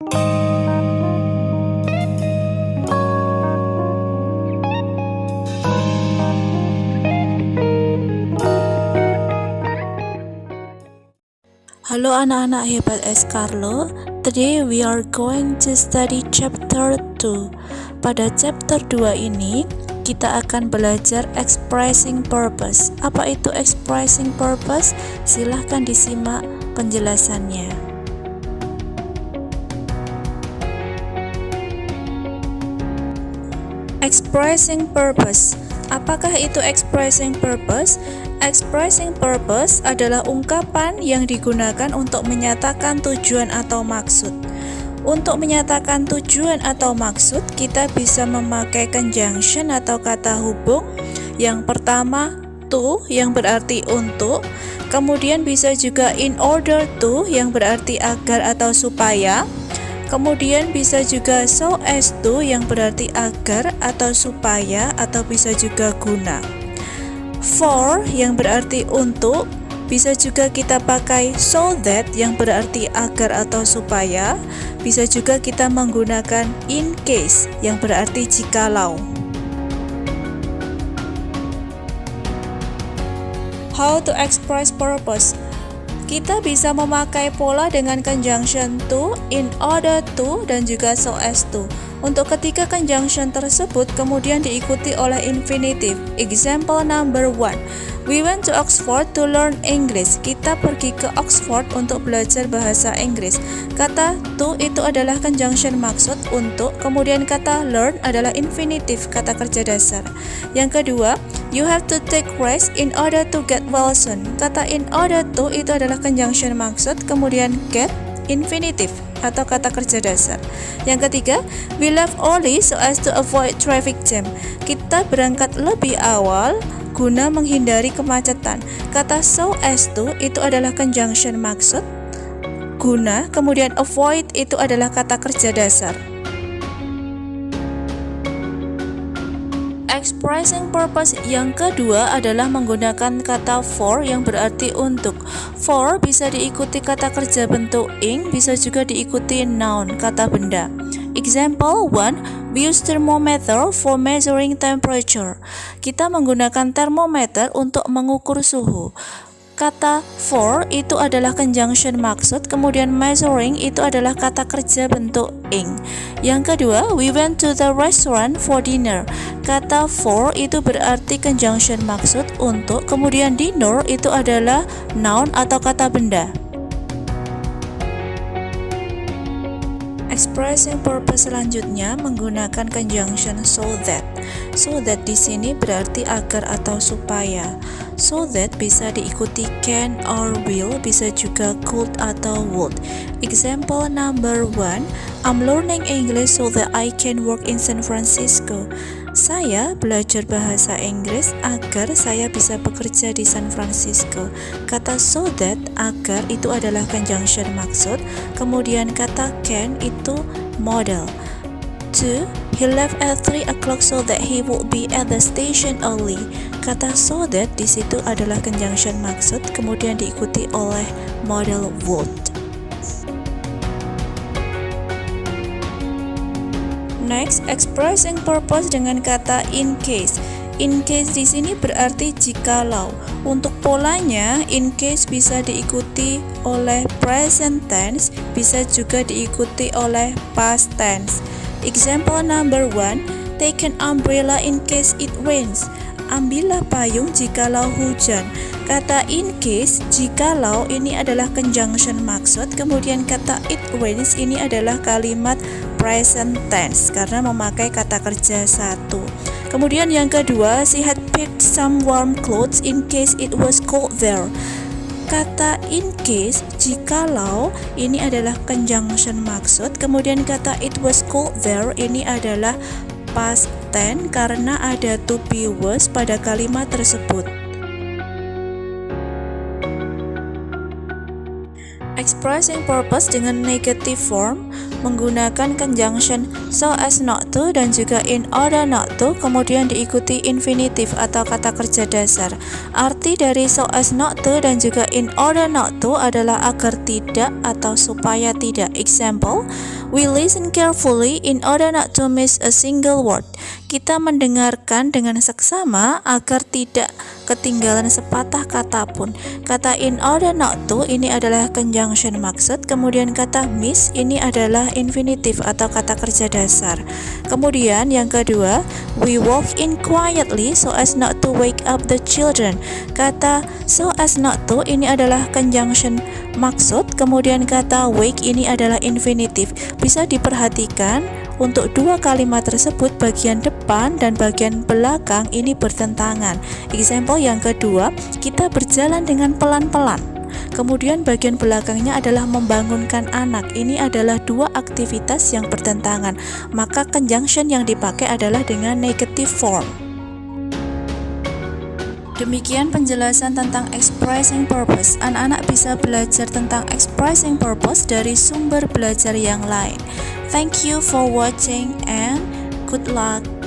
Halo anak-anak hebat Escarlo, today we are going to study chapter 2. Pada chapter 2 ini, kita akan belajar expressing purpose. Apa itu expressing purpose? Silahkan disimak penjelasannya. Expressing purpose. Apakah itu expressing purpose? Expressing purpose adalah ungkapan yang digunakan untuk menyatakan tujuan atau maksud. Untuk menyatakan tujuan atau maksud, kita bisa memakai conjunction atau kata hubung. Yang pertama, to, yang berarti untuk. Kemudian bisa juga in order to, yang berarti agar atau supaya. Kemudian bisa juga so as to, yang berarti agar atau supaya, atau bisa juga guna. For, yang berarti untuk, bisa juga kita pakai so that, yang berarti agar atau supaya. Bisa juga kita menggunakan in case, yang berarti jikalau. How to express purpose? Kita bisa memakai pola dengan conjunction to, in order to, dan juga so as to. Untuk ketiga conjunction tersebut kemudian diikuti oleh infinitive. Example number 1. We went to Oxford to learn English. Kita pergi ke Oxford untuk belajar bahasa Inggris. Kata to itu adalah conjunction maksud untuk, kemudian kata learn adalah infinitive, kata kerja dasar. Yang kedua, you have to take rest in order to get well soon. Kata in order to itu adalah conjunction maksud, kemudian get infinitive atau kata kerja dasar. Yang ketiga, we left early so as to avoid traffic jam. Kita berangkat lebih awal guna menghindari kemacetan. Kata so as to itu adalah conjunction maksud, guna, kemudian avoid itu adalah kata kerja dasar. Expressing purpose yang kedua adalah menggunakan kata for yang berarti untuk. For bisa diikuti kata kerja bentuk ing, bisa juga diikuti noun, kata benda. Example 1, we use thermometer for measuring temperature. Kita menggunakan termometer untuk mengukur suhu. Kata for itu adalah conjunction maksud, kemudian measuring itu adalah kata kerja bentuk ing. Yang kedua, we went to the restaurant for dinner. Kata for itu berarti conjunction maksud untuk, kemudian dinner itu adalah noun atau kata benda. Expressing purpose selanjutnya menggunakan conjunction so that. So that di sini berarti agar atau supaya. So that bisa diikuti can or will, bisa juga could atau would. Example number 1, I'm learning English so that I can work in San Francisco. Saya belajar bahasa Inggris agar saya bisa bekerja di San Francisco. Kata so that, agar, itu adalah conjunction maksud. Kemudian kata can itu modal. 2. He left at 3 o'clock so that he would be at the station early. Kata so that di situ adalah conjunction maksud, kemudian diikuti oleh modal would. Next, expressing purpose dengan kata in case. In case di sini berarti jikalau. Untuk polanya, in case bisa diikuti oleh present tense, bisa juga diikuti oleh past tense. Example number 1, take an umbrella in case it rains. Ambillah payung jikalau hujan. Kata in case, jikalau ini adalah conjunction maksud, kemudian kata it rains ini adalah kalimat present tense karena memakai kata kerja satu. Kemudian yang kedua, she had picked some warm clothes in case it was cold there. Kata in case, jikalau ini adalah conjunction maksud, kemudian kata it was cold there ini adalah past tense karena ada to be was pada kalimat tersebut. Expressing purpose dengan negative form. menggunakan conjunction so as not to dan juga in order not to, kemudian diikuti infinitive atau kata kerja dasar. Arti dari so as not to dan juga in order not to adalah agar tidak atau supaya tidak. Example, we listen carefully in order not to miss a single word. Kita mendengarkan dengan seksama agar tidak ketinggalan sepatah kata pun. Kata in order not to ini adalah conjunction maksud, kemudian kata miss ini adalah infinitive atau kata kerja dasar. Kemudian yang kedua, we walk in quietly so as not to wake up the children. Kata so as not to ini adalah conjunction maksud, kemudian kata wake ini adalah infinitive. Bisa diperhatikan untuk dua kalimat tersebut bagian depan dan bagian belakang ini bertentangan. Example yang kedua, kita berjalan dengan pelan-pelan. Kemudian bagian belakangnya adalah membangunkan anak. Ini adalah dua aktivitas yang bertentangan. Maka conjunction yang dipakai adalah dengan negative form. Demikian penjelasan tentang expressing purpose. Anak-anak bisa belajar tentang expressing purpose dari sumber belajar yang lain. Thank you for watching and good luck.